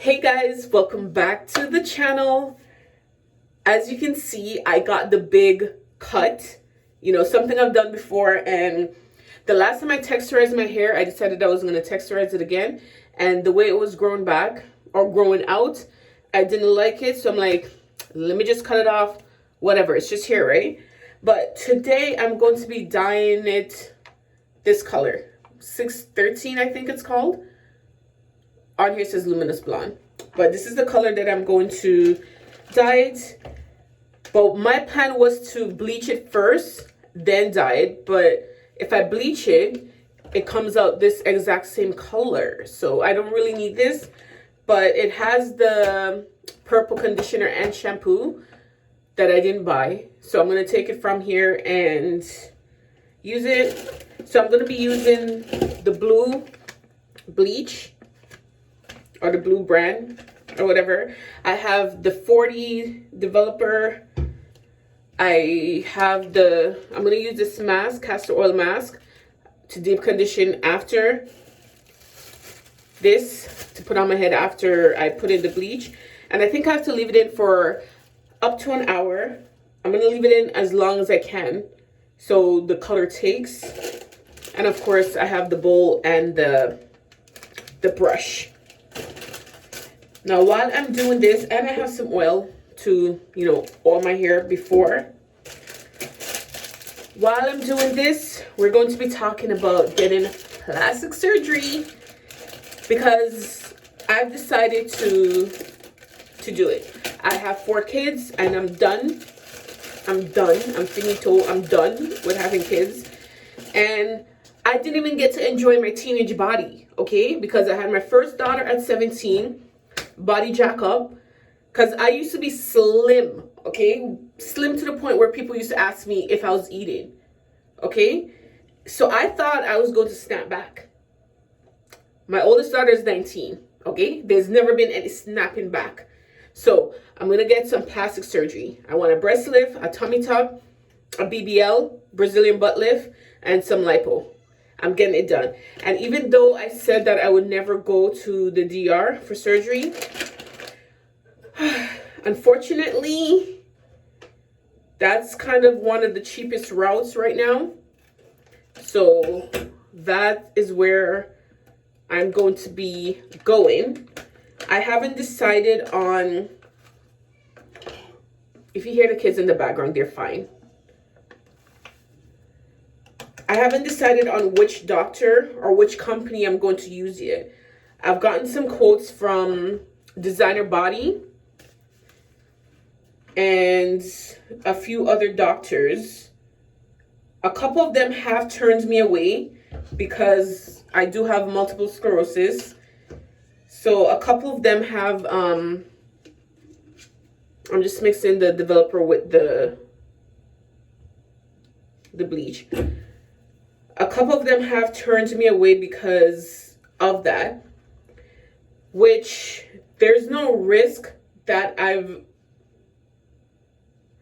Hey guys, welcome back to the channel. As you can see, I got the big cut, something I've done before, and the last time I texturized my hair, I decided I was going to texturize it again, and the way it was growing back or growing out, I didn't like it, so I'm like, let me just cut it off, whatever, it's just hair, right? But today I'm going to be dyeing it this color, 613 I think it's called. On here it says luminous blonde, but this is the color that I'm going to dye it. But my plan was to bleach it first, then dye it. But if I bleach it, it comes out this exact same color. So I don't really need this, but it has the purple conditioner and shampoo that I didn't buy. So I'm going to take it from here and use it. So I'm going to be using the blue bleach, or the blue brand, or whatever. I have the 40 developer. I'm gonna use this mask, castor oil mask, to deep condition after this, to put on my head after I put in the bleach. And I think I have to leave it in for up to an hour. I'm gonna leave it in as long as I can, so the color takes. And of course, I have the bowl and the brush. Now, while I'm doing this, and I have some oil to, oil my hair before. While I'm doing this, we're going to be talking about getting plastic surgery, because I've decided to do it. I have 4 kids, and I'm done. I'm finito. I'm done with having kids. And I didn't even get to enjoy my teenage body, okay? Because I had my first daughter at 17. Body jack up, because I used to be slim, okay? Slim to the point where people used to ask me if I was eating, okay? So I thought I was going to snap back. My oldest daughter is 19, okay? There's never been any snapping back. So I'm going to get some plastic surgery. I want a breast lift, a tummy tuck, a BBL, Brazilian butt lift, and some lipo. I'm getting it done. And even though I said that I would never go to the DR for surgery, unfortunately, that's kind of one of the cheapest routes right now. So that is where I'm going to be going. I haven't decided on, if you hear the kids in the background, they're fine. I haven't decided on which doctor or which company I'm going to use yet. I've gotten some quotes from Designer Body and a few other doctors. A couple of them have turned me away because I do have multiple sclerosis. So a couple of them have, I'm just mixing the developer with the bleach. A couple of them have turned me away because of that, which there's no risk that I've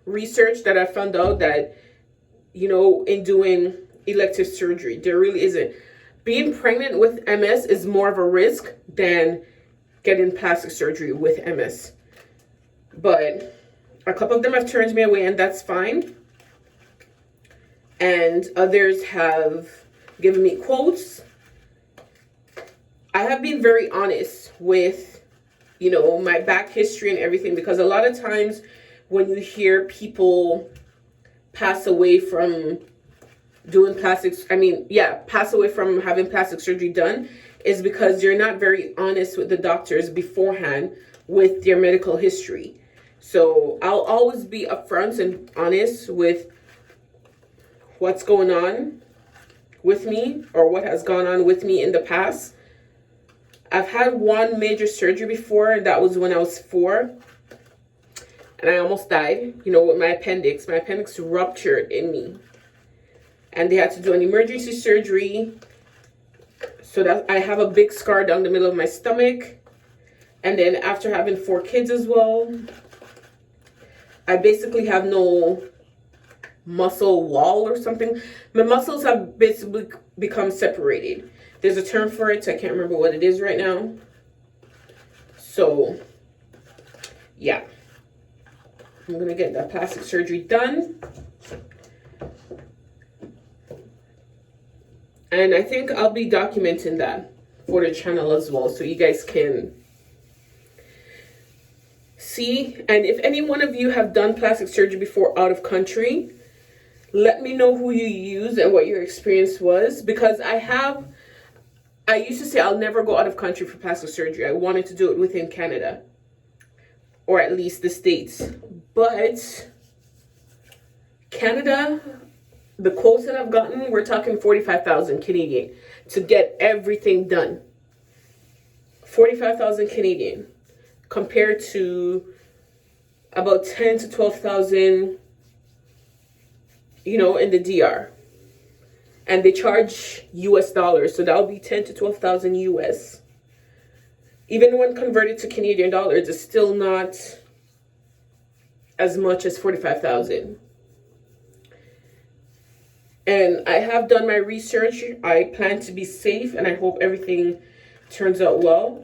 researched, that I found out that, in doing elective surgery. There really isn't. Being pregnant with MS is more of a risk than getting plastic surgery with MS. But a couple of them have turned me away, and that's fine. And others have given me quotes. I have been very honest with, my back history and everything, because a lot of times when you hear people pass away from doing pass away from having plastic surgery done, is because you're not very honest with the doctors beforehand with their medical history. So I'll always be upfront and honest with what's going on with me, or what has gone on with me in the past. I've had one major surgery before, and that was when I was 4. And I almost died, with my appendix. My appendix ruptured in me. And they had to do an emergency surgery. So that I have a big scar down the middle of my stomach. And then after having 4 kids as well, I basically have no muscle wall or something. My muscles have basically become separated. There's a term for it, so I can't remember what it is right now. So yeah, I'm gonna get that plastic surgery done. And I think I'll be documenting that for the channel as well, so you guys can see. And if any one of you have done plastic surgery before out of country, let me know who you used and what your experience was, because I used to say I'll never go out of country for plastic surgery. I wanted to do it within Canada, or at least the States. But Canada, the quotes that I've gotten, we're talking 45,000 Canadian to get everything done. 45,000 Canadian compared to about 10 to 12,000, you know, in the DR. And they charge US dollars, so that'll be 10 to 12,000 US. Even when converted to Canadian dollars, it's still not as much as 45,000. And I have done my research. I plan to be safe, and I hope everything turns out well.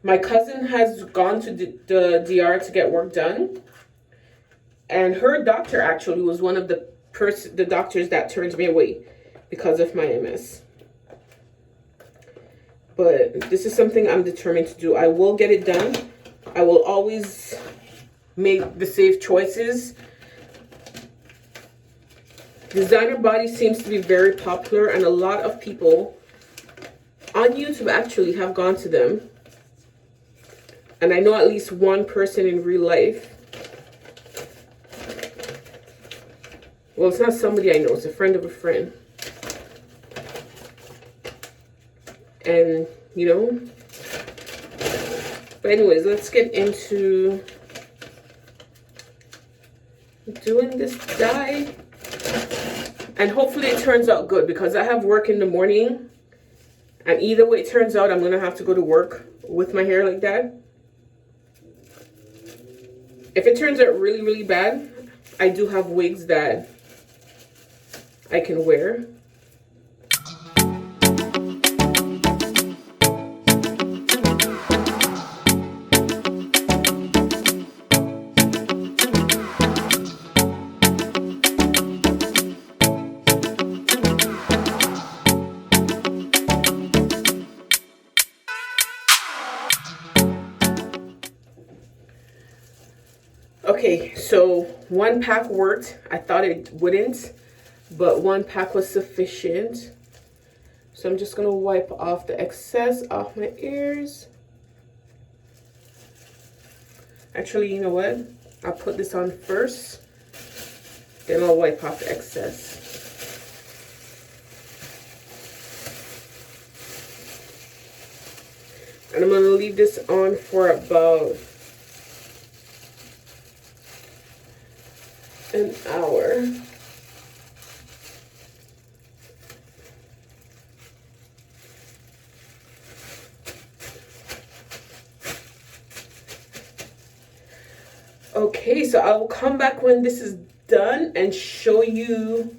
My cousin has gone to the DR to get work done, and her doctor actually was one of the doctors that turned me away because of my MS. But this is something I'm determined to do. I will get it done. I will always make the safe choices. Designer body seems to be very popular, and a lot of people on YouTube actually have gone to them. And I know at least one person in real life. Well, it's not somebody I know, it's a friend of a friend. And, you know. But anyways, let's get into doing this dye. And hopefully it turns out good, because I have work in the morning. And either way it turns out, I'm going to have to go to work with my hair like that. If it turns out really, really bad, I do have wigs that I can wear. Okay, so one pack worked. I thought it wouldn't, but one pack was sufficient. So I'm just gonna wipe off the excess off my ears. Actually, you know what? I'll put this on first, then I'll wipe off the excess. And I'm gonna leave this on for about an hour. Okay, so I will come back when this is done and show you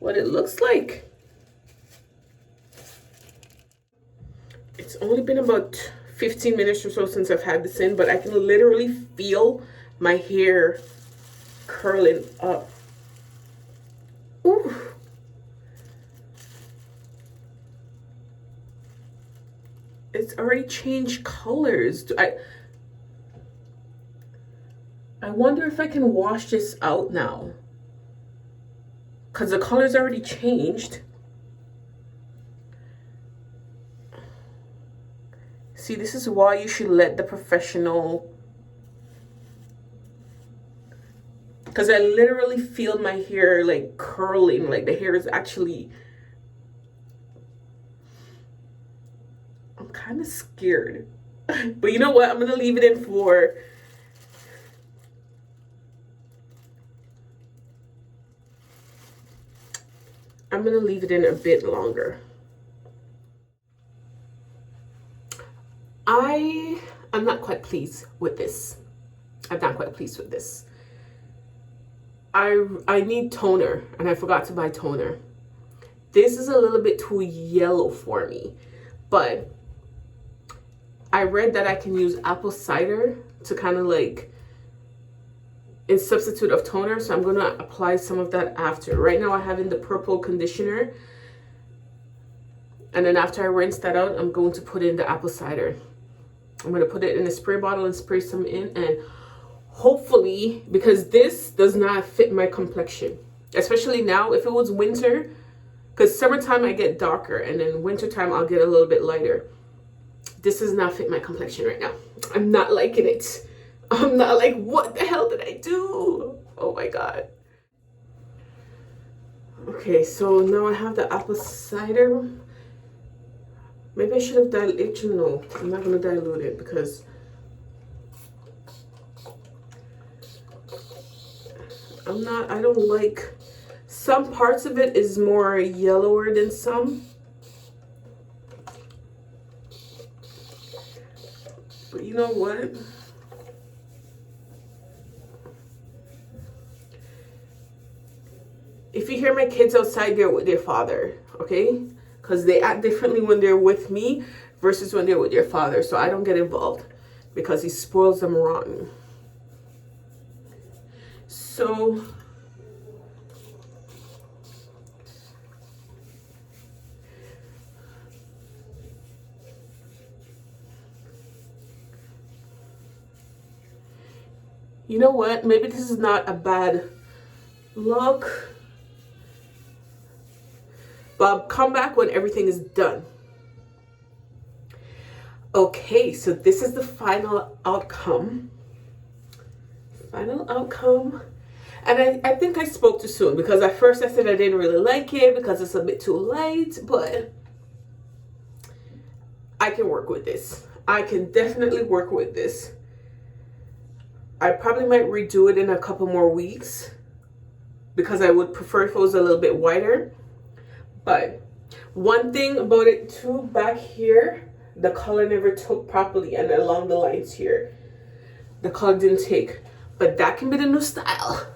what it looks like. It's only been about 15 minutes or so since I've had this in, but I can literally feel my hair curling up. Ooh. It's already changed colors. I wonder if I can wash this out now, because the color's already changed. See, this is why you should let the professional, because I literally feel my hair like curling, like the hair is actually, I'm kind of scared. But you know what? I'm going to leave it in for, I'm going to leave it in a bit longer. I'm not quite pleased with this. I'm not quite pleased with this. I need toner, and I forgot to buy toner. This is a little bit too yellow for me, but I read that I can use apple cider to kind of like in substitute of toner, so I'm going to apply some of that after. Right now I have in the purple conditioner, and then after I rinse that out, I'm going to put in the apple cider. I'm going to put it in a spray bottle and spray some in, and hopefully, because this does not fit my complexion, especially now. If it was winter, because summertime I get darker and then wintertime I'll get a little bit lighter. This does not fit my complexion right now. I'm not liking it. I'm not like, what the hell did I do? Oh my God. Okay, so now I have the apple cider. Maybe I should have diluted. No, I'm not going to dilute it because I don't like, some parts of it is more yellower than some. But you know what? If you hear my kids outside, they're with their father, okay? Because they act differently when they're with me versus when they're with their father. So I don't get involved because he spoils them rotten. So you know what? Maybe this is not a bad look. But I'll come back when everything is done. Okay, so this is the final outcome. Final outcome. And I think I spoke too soon, because at first I said I didn't really like it because it's a bit too light, but I can work with this. I can definitely work with this. I probably might redo it in a couple more weeks because I would prefer if it was a little bit whiter. But one thing about it too, back here, the color never took properly, and along the lines here, the color didn't take. But that can be the new style.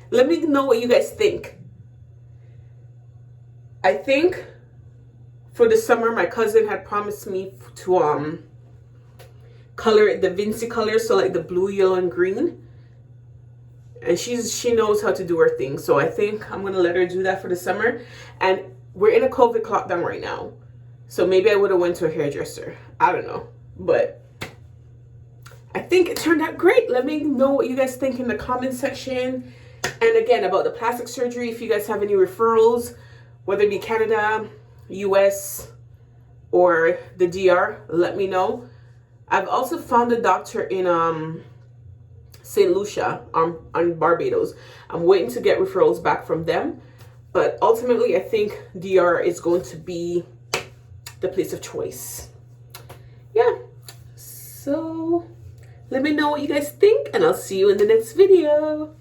Let me know what you guys think. I think for the summer, my cousin had promised me to color it the Vinci color, so like the blue, yellow, and green. And she knows how to do her thing, so I think I'm gonna let her do that for the summer. And we're in a COVID lockdown right now, so maybe I would have went to a hairdresser. I don't know, but I think it turned out great. Let me know what you guys think in the comment section. And again, about the plastic surgery, if you guys have any referrals, whether it be Canada, US, or the DR, let me know. I've also found a doctor in St. Lucia on Barbados. I'm waiting to get referrals back from them, but ultimately I think DR is going to be the place of choice. Yeah, so let me know what you guys think, and I'll see you in the next video.